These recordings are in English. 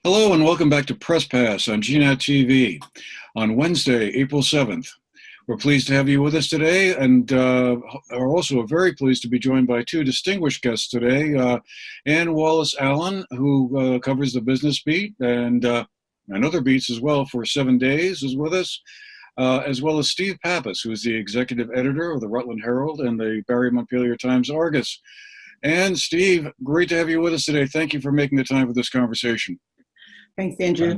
Hello and welcome back to Press Pass on GNAT-TV on Wednesday, April 7th. We're pleased to have you with us today and are also very pleased to be joined by two distinguished guests today. Wallace Allen, who covers the business beat and other beats as well for 7 days, is with us, as well as Steve Pappas, who is the executive editor of the Rutland Herald and the Barre Montpelier Times-Argus. And Steve, great to have you with us today. Thank you for making the time for this conversation. Thanks, Andrew.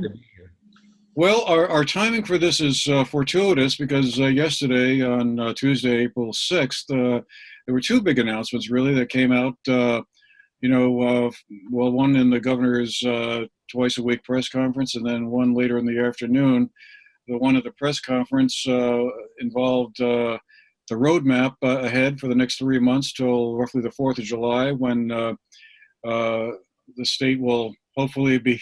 Well, our timing for this is fortuitous because yesterday on Tuesday, April 6th, there were two big announcements really that came out, one in the governor's twice a week press conference and then one later in the afternoon. The one at the press conference involved the roadmap ahead for the next 3 months till roughly the 4th of July when the state will hopefully be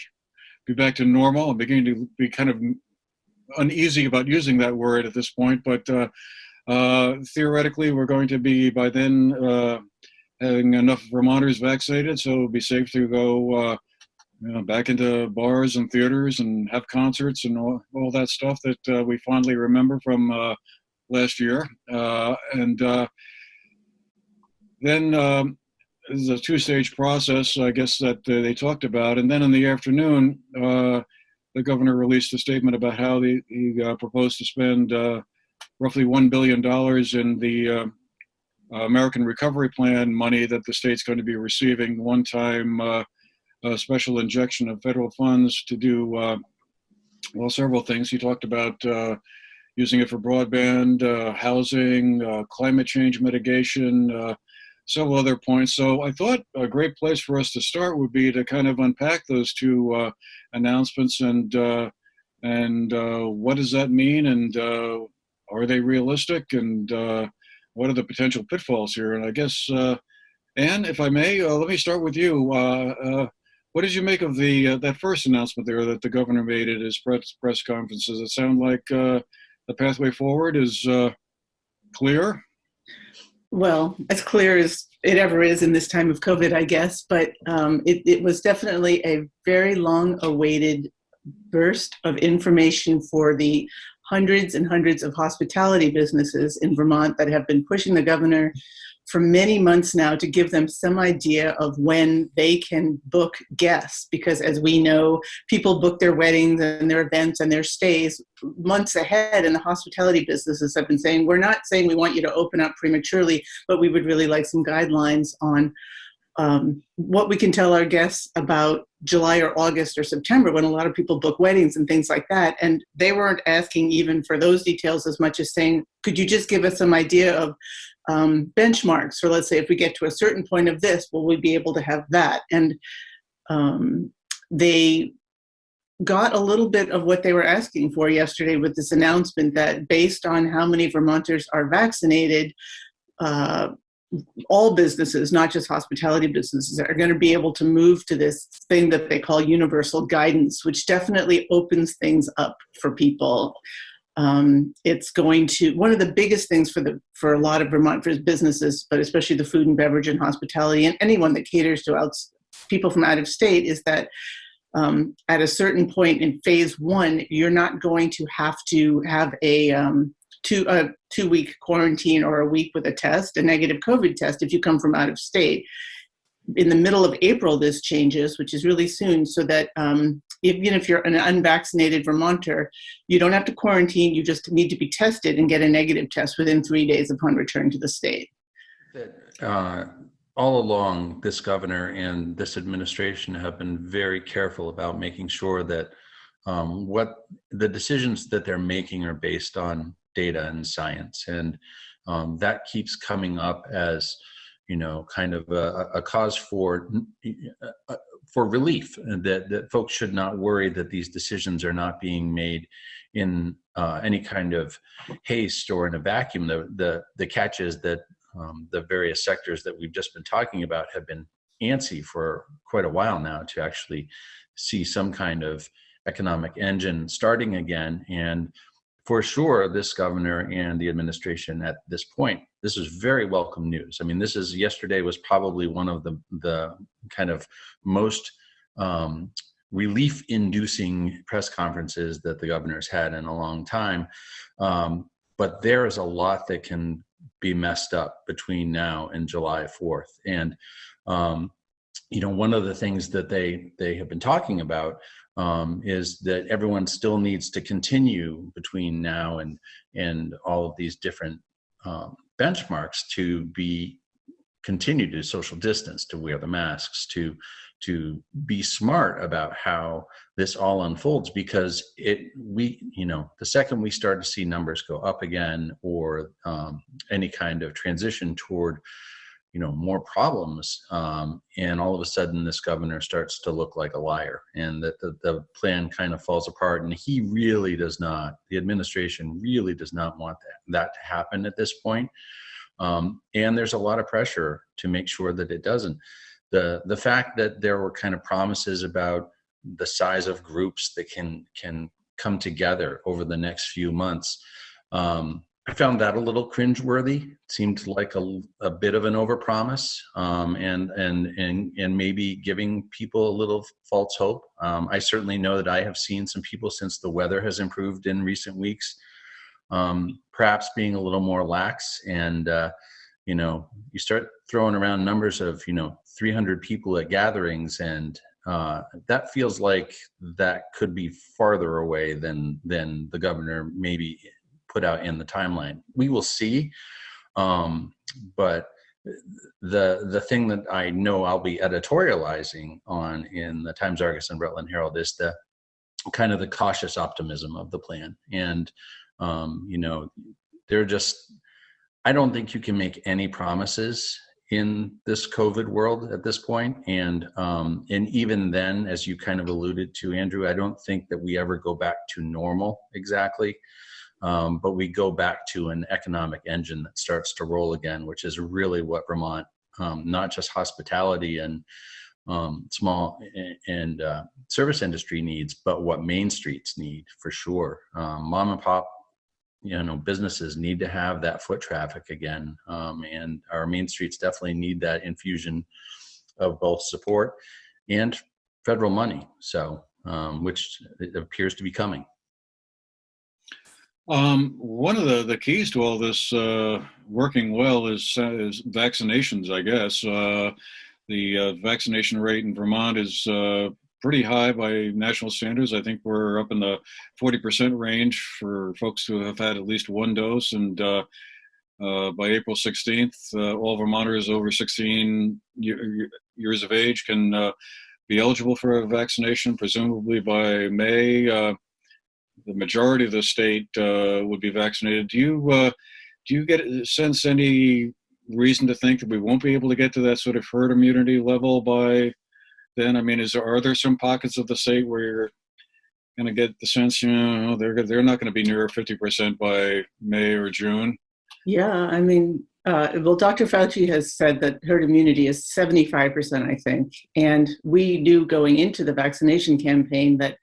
back to normal. I'm beginning to be kind of uneasy about using that word at this point, but theoretically we're going to be by then having enough Vermonters vaccinated, so it'll be safe to go back into bars and theaters and have concerts and all that stuff that we fondly remember from last year. Then this is a two-stage process, I guess, that they talked about. And then in the afternoon, the governor released a statement about how he proposed to spend roughly $1 billion in the American Recovery Plan money that the state's going to be receiving, one-time special injection of federal funds to do, several things. He talked about using it for broadband, housing, climate change mitigation, several other points. So I thought a great place for us to start would be to kind of unpack those two announcements and what does that mean, and are they realistic, and what are the potential pitfalls here? And I guess, Anne, if I may, let me start with you. What did you make of that first announcement there that the governor made at his press conference? Does it sound like the pathway forward is clear? Well, as clear as it ever is in this time of COVID, I guess, but it was definitely a very long-awaited burst of information for the hundreds and hundreds of hospitality businesses in Vermont that have been pushing the governor for many months now to give them some idea of when they can book guests, because as we know, people book their weddings and their events and their stays months ahead, and the hospitality businesses have been saying, we're not saying we want you to open up prematurely, but we would really like some guidelines on what we can tell our guests about July or August or September, when a lot of people book weddings and things like that. And they weren't asking even for those details as much as saying, could you just give us some idea of benchmarks? So let's say if we get to a certain point of this, will we be able to have that? And they got a little bit of what they were asking for yesterday with this announcement that based on how many Vermonters are vaccinated, all businesses, not just hospitality businesses, are going to be able to move to this thing that they call universal guidance, which definitely opens things up for people. It's going to, one of the biggest things for a lot of Vermont businesses, but especially the food and beverage and hospitality and anyone that caters to people from out of state, is that at a certain point in phase one, you're not going to have a 2-week quarantine or a week with a negative COVID test if you come from out of state. In the middle of April, this changes, which is really soon, so that even if you're an unvaccinated Vermonter, you don't have to quarantine. You just need to be tested and get a negative test within 3 days upon return to the state. All along, this governor and this administration have been very careful about making sure that what the decisions that they're making are based on data and science, and that keeps coming up as kind of a cause for relief, and that folks should not worry that these decisions are not being made in any kind of haste or in a vacuum. The catch is that the various sectors that we've just been talking about have been antsy for quite a while now to actually see some kind of economic engine starting again. And for sure, this governor and the administration at this point, this is very welcome news. I mean, yesterday was probably one of the kind of most relief-inducing press conferences that the governor's had in a long time. But there is a lot that can be messed up between now and July 4th. And, one of the things that they have been talking about is that everyone still needs to continue between now and all of these different benchmarks to continue to social distance, to wear the masks, to be smart about how this all unfolds, because the second we start to see numbers go up again, or any kind of transition toward more problems, and all of a sudden this governor starts to look like a liar, and that the plan kind of falls apart, and the administration really does not want that to happen at this point. And there's a lot of pressure to make sure that it doesn't. The fact that there were kind of promises about the size of groups that can come together over the next few months, I found that a little cringeworthy. It seemed like a bit of an overpromise, and maybe giving people a little false hope. I certainly know that I have seen some people, since the weather has improved in recent weeks, perhaps being a little more lax, and you start throwing around numbers of 300 people at gatherings, and that feels like that could be farther away than the governor maybe put out in the timeline. We will see, but the thing that I know I'll be editorializing on in the Times-Argus and Rutland Herald is the kind of the cautious optimism of the plan. And I don't think you can make any promises in this COVID world at this point. And even then, as you kind of alluded to, Andrew, I don't think that we ever go back to normal exactly. But we go back to an economic engine that starts to roll again, which is really what Vermont, not just hospitality and small and service industry needs, but what Main Streets need for sure. Mom and pop, businesses need to have that foot traffic again, and our Main Streets definitely need that infusion of both support and federal money. So, which it appears to be coming. One of the keys to all this working well is vaccinations, I guess. The vaccination rate in Vermont is pretty high by national standards. I think we're up in the 40% range for folks who have had at least one dose. And by April 16th, all Vermonters over 16 years of age can be eligible for a vaccination. Presumably by May, the majority of the state would be vaccinated. Do you sense any reason to think that we won't be able to get to that sort of herd immunity level by then? I mean, are there some pockets of the state where you're going to get the sense, they're not going to be near 50% by May or June? Yeah, I mean, Dr. Fauci has said that herd immunity is 75%, I think. And we knew going into the vaccination campaign that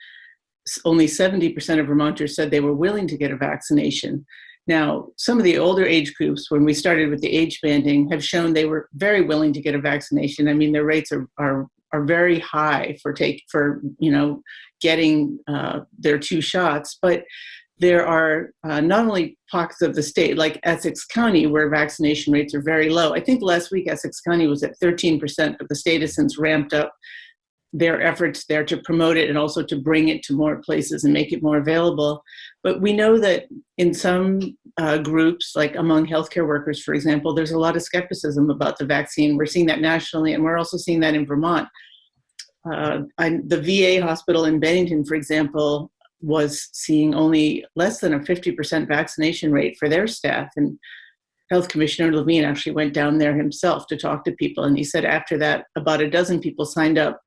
only 70% of Vermonters said they were willing to get a vaccination. Now, some of the older age groups, when we started with the age banding, have shown they were very willing to get a vaccination. I mean, their rates are very high for getting their 2 shots. But there are not only pockets of the state, like Essex County, where vaccination rates are very low. I think last week Essex County was at 13%, but the state has since ramped up their efforts there to promote it and also to bring it to more places and make it more available. But we know that in some groups, like among healthcare workers, for example, there's a lot of skepticism about the vaccine. We're seeing that nationally, and we're also seeing that in Vermont. The VA hospital in Bennington, for example, was seeing only less than a 50% vaccination rate for their staff. And Health Commissioner Levine actually went down there himself to talk to people. And he said after that, about a dozen people signed up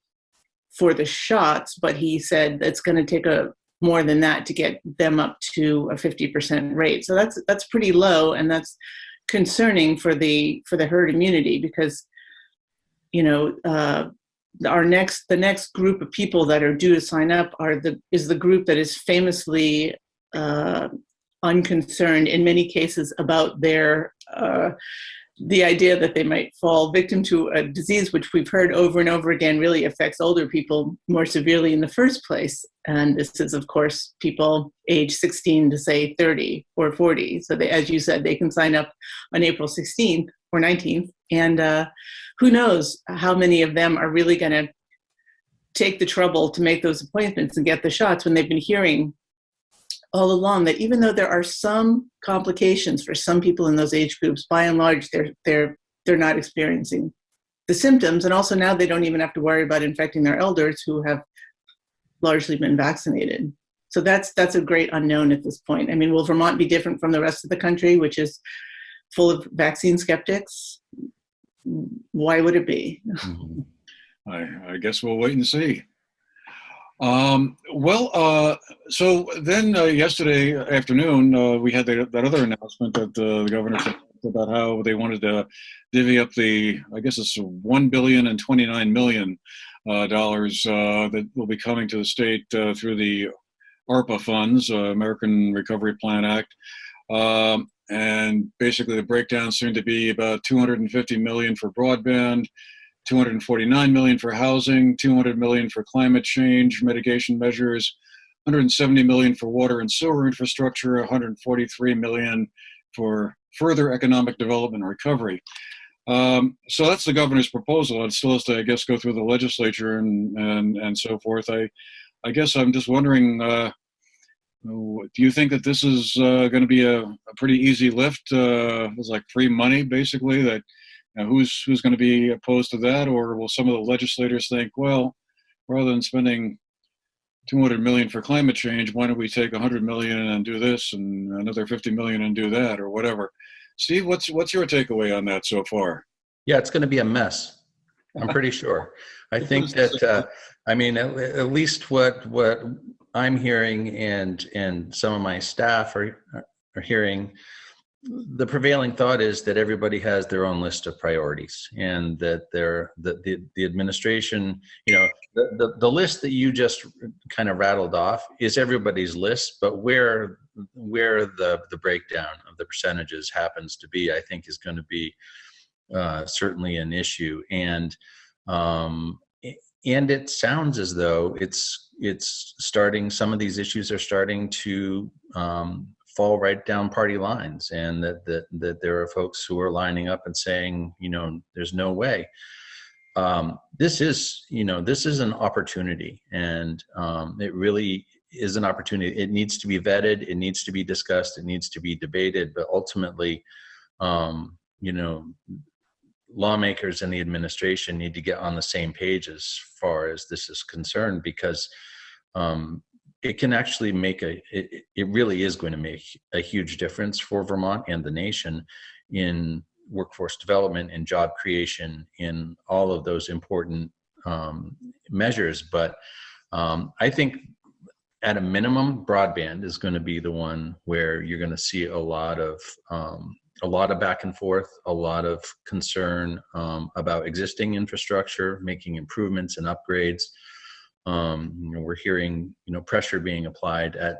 for the shots, but he said it's going to take more than that to get them up to a 50% rate. So that's pretty low, and that's concerning for the herd immunity, because the next group of people that are due to sign up is the group that is famously unconcerned in many cases about their the idea that they might fall victim to a disease which we've heard over and over again really affects older people more severely in the first place. And this is, of course, people age 16 to say 30 or 40. So they, as you said, they can sign up on April 16th or 19th. And who knows how many of them are really going to take the trouble to make those appointments and get the shots when they've been hearing all along that even though there are some complications for some people in those age groups, by and large, they're not experiencing the symptoms. And also now they don't even have to worry about infecting their elders who have largely been vaccinated. So that's a great unknown at this point. I mean, will Vermont be different from the rest of the country, which is full of vaccine skeptics? Why would it be? I guess we'll wait and see. So then yesterday afternoon, we had that other announcement that the governor said about how they wanted to divvy up I guess it's $1 billion and $29 million that will be coming to the state through the ARPA funds, American Recovery Plan Act. And basically the breakdown seemed to be about $250 million for broadband, $249 million for housing, $200 million for climate change mitigation measures, $170 million for water and sewer infrastructure, $143 million for further economic development and recovery. So that's the governor's proposal. It still has to, I guess, go through the legislature and so forth. I guess I'm just wondering, do you think that this is going to be a pretty easy lift? It's like free money, basically, that who's going to be opposed to that? Or will some of the legislators think, well, rather than spending $200 million for climate change, why don't we take $100 million and do this and another $50 million and do that, or whatever? Steve, what's your takeaway on that so far? Yeah, it's going to be a mess. I'm pretty sure. I think that, I mean, at least what I'm hearing and some of my staff are hearing, the prevailing thought is that everybody has their own list of priorities, and that the administration, you know, the list that you just kind of rattled off is everybody's list, but where the breakdown of the percentages happens to be, I think, is going to be certainly an issue. And it sounds as though it's starting, some of these issues are starting to fall right down party lines, and that there are folks who are lining up and saying, you know, there's no way. This is an opportunity, and it really is an opportunity. It needs to be vetted, it needs to be discussed, it needs to be debated, but ultimately, you know, lawmakers and the administration need to get on the same page as far as this is concerned, because it can actually make it really is going to make a huge difference for Vermont and the nation in workforce development and job creation, in all of those important measures. But I think at a minimum, broadband is going to be the one where you're going to see a lot of back and forth, a lot of concern about existing infrastructure, making improvements and upgrades. You know, we're hearing, you know, pressure being applied at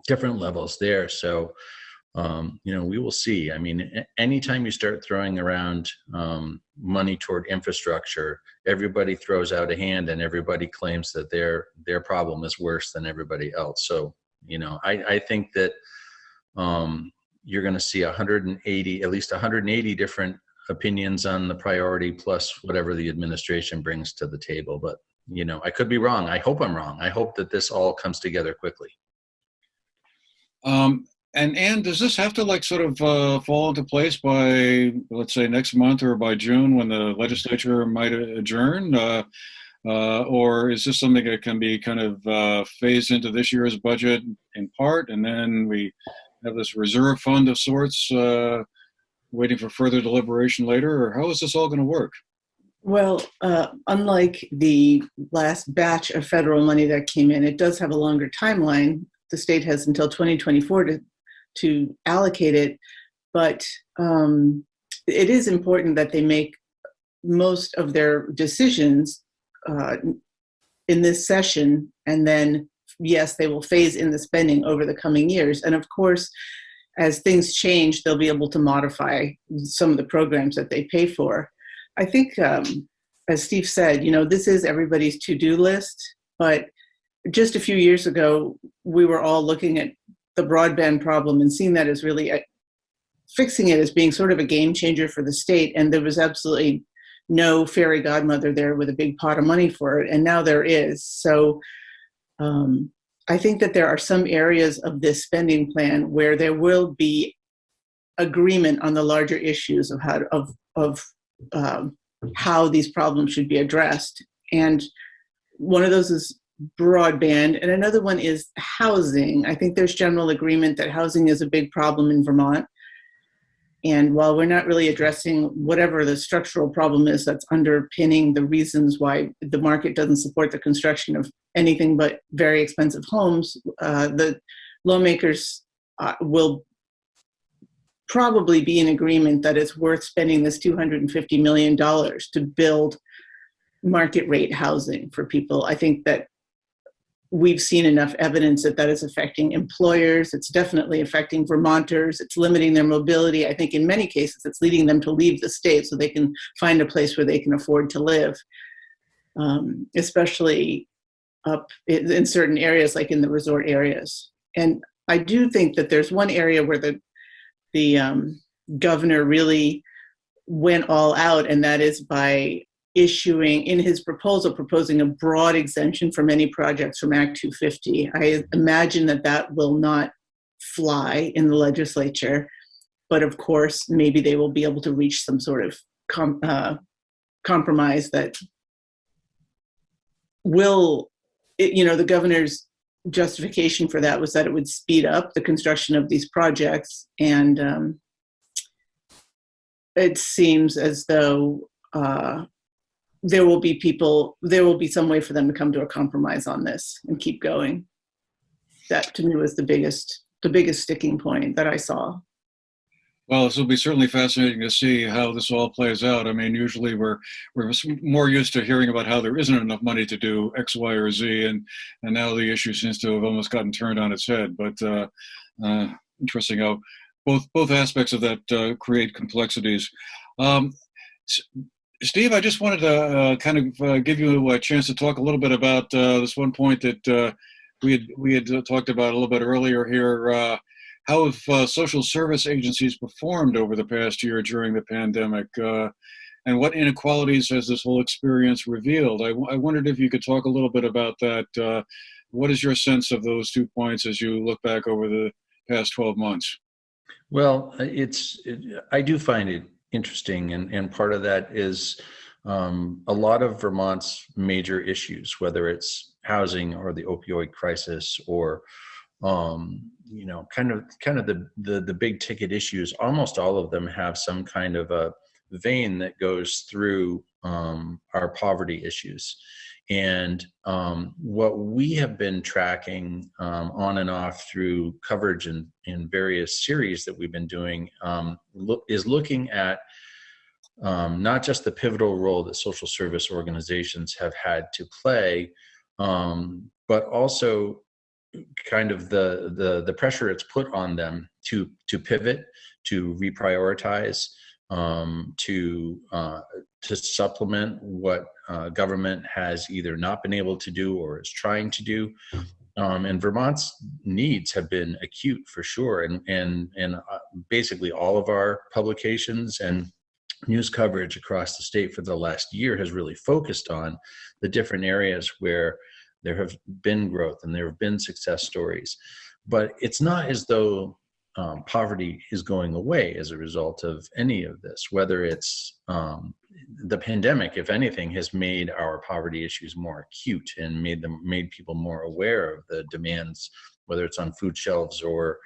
different levels there. So, you know, we will see. I mean, anytime you start throwing around money toward infrastructure, everybody throws out a hand and everybody claims that their problem is worse than everybody else. So, you know, I think that you're going to see at least 180 different opinions on the priority, plus whatever the administration brings to the table. But, you know, I could be wrong. I hope I'm wrong. I hope that this all comes together quickly. And Anne, does this have to like sort of fall into place by, let's say, next month or by June, when the legislature might adjourn? Or is this something that can be kind of phased into this year's budget in part, and then we have this reserve fund of sorts waiting for further deliberation later? Or how is this all going to work? Well, unlike the last batch of federal money that came in, it does have a longer timeline. The state has until 2024 to allocate it, but it is important that they make most of their decisions in this session, and then, yes, they will phase in the spending over the coming years. And of course, as things change, they'll be able to modify some of the programs that they pay for. I think, as Steve said, this is everybody's to-do list, but just a few years ago, we were all looking at the broadband problem and seeing that as really fixing it as being sort of a game changer for the state. And there was absolutely no fairy godmother there with a big pot of money for it. And now there is. So I think that there are some areas of this spending plan where there will be agreement on the larger issues of how these problems should be addressed. And one of those is broadband, and another one is housing. I think there's general agreement that housing is a big problem in Vermont. And while we're not really addressing whatever the structural problem is that's underpinning the reasons why the market doesn't support the construction of anything but very expensive homes, the lawmakers will probably be in agreement that it's worth spending this $250 million to build market rate housing for people. I think that we've seen enough evidence that is affecting employers. It's definitely affecting Vermonters. It's limiting their mobility. I think in many cases, it's leading them to leave the state so they can find a place where they can afford to live, especially up in certain areas, like in the resort areas. And I do think that there's one area where the governor really went all out, and that is by issuing, in his proposing a broad exemption for many projects from Act 250. I imagine that will not fly in the legislature, but of course, maybe they will be able to reach some sort of compromise that will, the governor's justification for that was that it would speed up the construction of these projects. And it seems as though there will be some way for them to come to a compromise on this and keep going. That to me was the biggest sticking point that I saw. Well, this will be certainly fascinating to see how this all plays out. I mean, usually we're more used to hearing about how there isn't enough money to do X, Y, or Z, and now the issue seems to have almost gotten turned on its head. But interesting how both aspects of that create complexities. Steve, I just wanted to kind of give you a chance to talk a little bit about this one point that we had talked about a little bit earlier here. How have social service agencies performed over the past year during the pandemic? And what inequalities has this whole experience revealed? I wondered if you could talk a little bit about that. What is your sense of those 2 points as you look back over the past 12 months? Well, I do find it interesting, and part of that is a lot of Vermont's major issues, whether it's housing or the opioid crisis or kind of the big ticket issues. Almost all of them have some kind of a vein that goes through our poverty issues. And what we have been tracking on and off through coverage in various series that we've been doing is looking at not just the pivotal role that social service organizations have had to play, but also kind of the pressure it's put on them to pivot, to reprioritize, to supplement what government has either not been able to do or is trying to do. And Vermont's needs have been acute for sure. And basically all of our publications and news coverage across the state for the last year has really focused on the different areas where there have been growth and there have been success stories. But it's not as though poverty is going away as a result of any of this, whether it's the pandemic, if anything, has made our poverty issues more acute and made people more aware of the demands, whether it's on food shelves or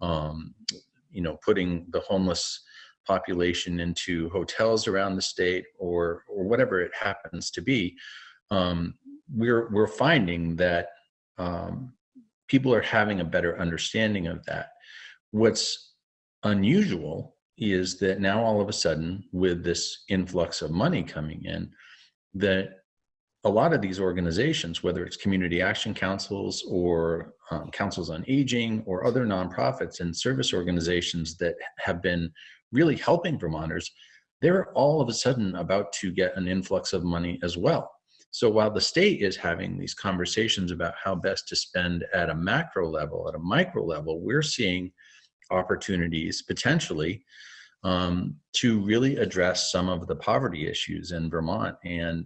putting the homeless population into hotels around the state or whatever it happens to be. We're finding that people are having a better understanding of that. What's unusual is that now all of a sudden, with this influx of money coming in, that a lot of these organizations, whether it's community action councils or councils on aging or other nonprofits and service organizations that have been really helping Vermonters, they're all of a sudden about to get an influx of money as well. So while the state is having these conversations about how best to spend at a macro level, at a micro level, we're seeing opportunities potentially to really address some of the poverty issues in Vermont. And,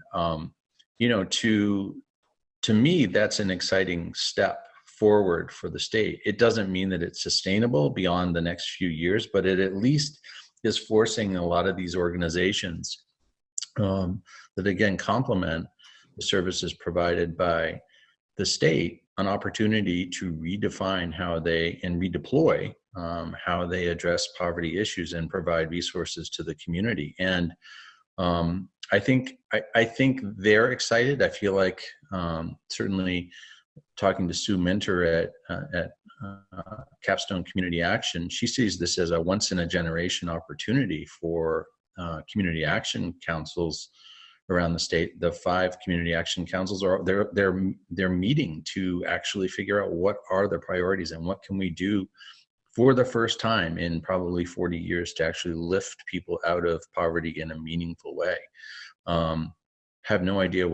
to me, that's an exciting step forward for the state. It doesn't mean that it's sustainable beyond the next few years, but it at least is forcing a lot of these organizations that, again, complement the services provided by the state, an opportunity to redefine and redeploy how they address poverty issues and provide resources to the community. And I think they're excited. I feel like certainly talking to Sue Minter at Capstone Community Action, she sees this as a once in a generation opportunity for community action councils around the state. The 5 community action councils they're meeting to actually figure out what are the priorities and what can we do for the first time in probably 40 years to actually lift people out of poverty in a meaningful way. Have no idea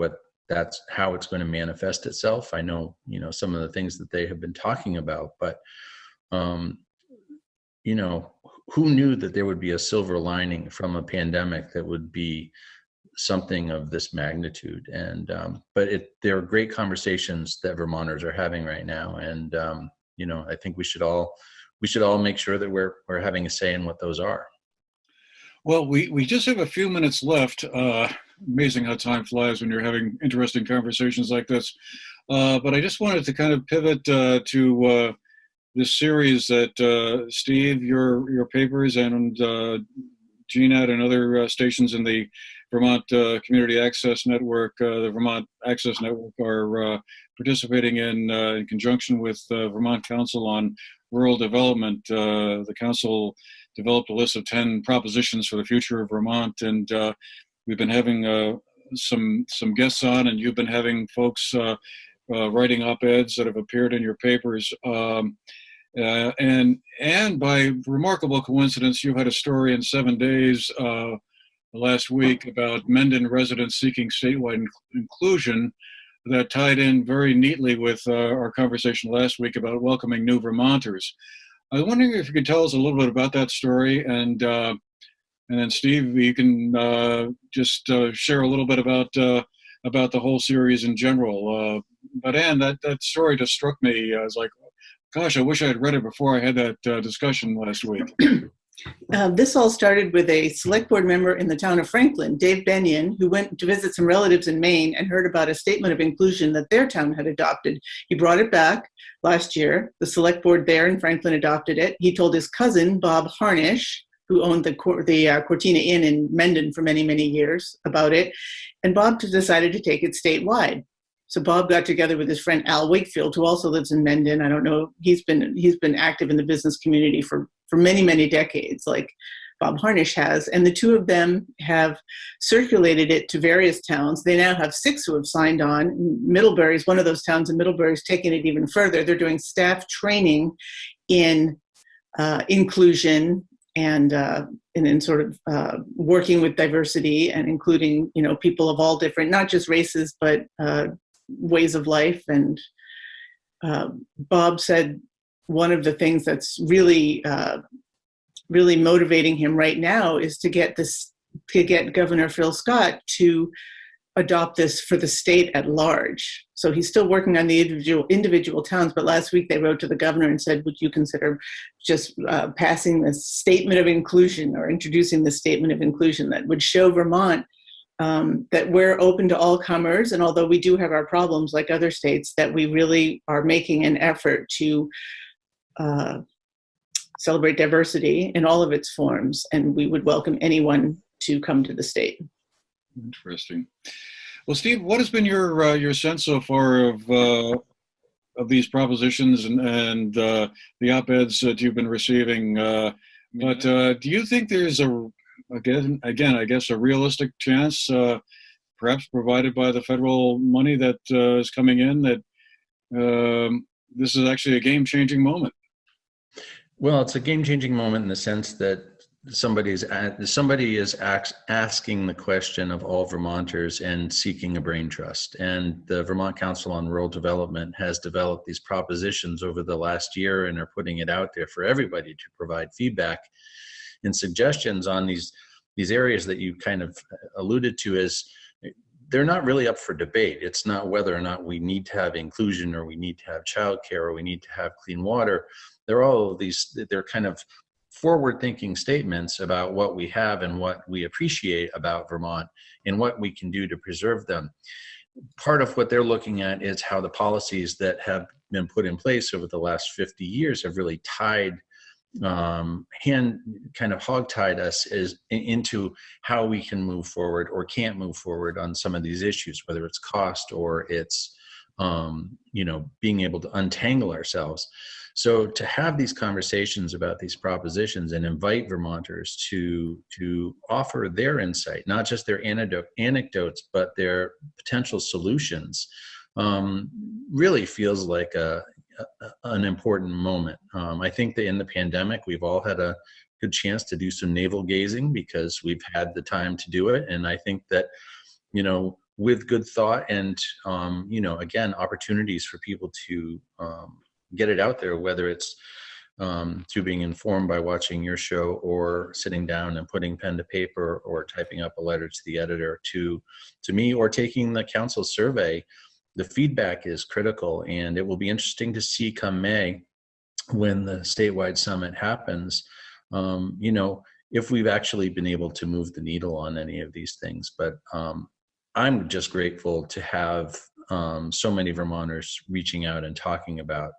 how it's going to manifest itself. I know, some of the things that they have been talking about, but, who knew that there would be a silver lining from a pandemic that would be something of this magnitude? And, there are great conversations that Vermonters are having right now. And, I think we should all make sure that we're having a say in what those are. Well, we just have a few minutes left. Amazing how time flies when you're having interesting conversations like this. But I just wanted to kind of pivot to this series that Steve, your papers, and GNAT and other stations in the Vermont Community Access Network, the Vermont Access Network, are participating in conjunction with Vermont Council on Rural Development. The council developed a list of 10 propositions for the future of Vermont, and we've been having some guests on, and you've been having folks writing op-eds that have appeared in your papers. And by remarkable coincidence, you had a story in 7 Days last week about Mendon residents seeking statewide inclusion that tied in very neatly with our conversation last week about welcoming new Vermonters. I was wondering if you could tell us a little bit about that story, and then Steve, you can just share a little bit about the whole series in general. But Anne, that story just struck me. I was like, gosh, I wish I had read it before I had that discussion last week. This all started with a select board member in the town of Franklin, Dave Benyon, who went to visit some relatives in Maine and heard about a statement of inclusion that their town had adopted. He brought it back last year. The select board there in Franklin adopted it. He told his cousin, Bob Harnish, who owned the Cortina Inn in Mendon for many, many years, about it. And Bob decided to take it statewide. So Bob got together with his friend Al Wakefield, who also lives in Mendon. I don't know, he's been active in the business community for many, many decades, like Bob Harnish has. And the two of them have circulated it to various towns. They now have 6 who have signed on. Middlebury's one of those towns, and Middlebury's taking it even further. They're doing staff training in inclusion and in sort of working with diversity and including, people of all different, not just races, but ways of life. And Bob said one of the things that's really motivating him right now is to get Governor Phil Scott to adopt this for the state at large. So he's still working on the individual towns, but last week they wrote to the governor and said, would you consider just passing this statement of inclusion or introducing the statement of inclusion that would show Vermont that we're open to all comers, and although we do have our problems like other states, that we really are making an effort to celebrate diversity in all of its forms, and we would welcome anyone to come to the state. Interesting. Well, Steve, what has been your sense so far of these propositions and the op-eds that you've been receiving? But do you think there's again, I guess a realistic chance perhaps provided by the federal money that is coming in, that this is actually a game-changing moment. Well, it's a game-changing moment in the sense that somebody is asking the question of all Vermonters and seeking a brain trust. And the Vermont Council on Rural Development has developed these propositions over the last year and are putting it out there for everybody to provide feedback and suggestions on these areas that you kind of alluded to as they're not really up for debate. It's not whether or not we need to have inclusion or we need to have childcare or we need to have clean water. They're kind of forward-thinking statements about what we have and what we appreciate about Vermont and what we can do to preserve them. Part of what they're looking at is how the policies that have been put in place over the last 50 years have really hogtied us into how we can move forward or can't move forward on some of these issues, whether it's cost or it's being able to untangle ourselves. So to have these conversations about these propositions and invite Vermonters to offer their insight, not just their anecdotes, but their potential solutions, really feels like an important moment. I think that in the pandemic, we've all had a good chance to do some navel gazing because we've had the time to do it. And I think that, with good thought and, again, opportunities for people to get it out there, whether it's through being informed by watching your show or sitting down and putting pen to paper or typing up a letter to the editor to me or taking the council survey, the feedback is critical. And it will be interesting to see come May when the statewide summit happens, if we've actually been able to move the needle on any of these things. But I'm just grateful to have so many Vermonters reaching out and talking about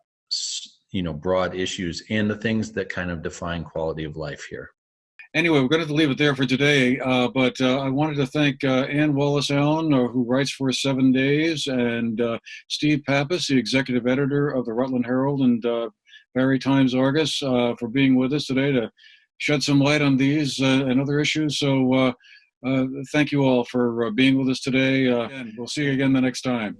broad issues and the things that kind of define quality of life here. Anyway, we're going to have to leave it there for today, but I wanted to thank Ann Wallace Allen, who writes for 7 Days, and Steve Pappas, the executive editor of the Rutland Herald and Barre Times-Argus, for being with us today to shed some light on these and other issues. So thank you all for being with us today, and we'll see you again the next time.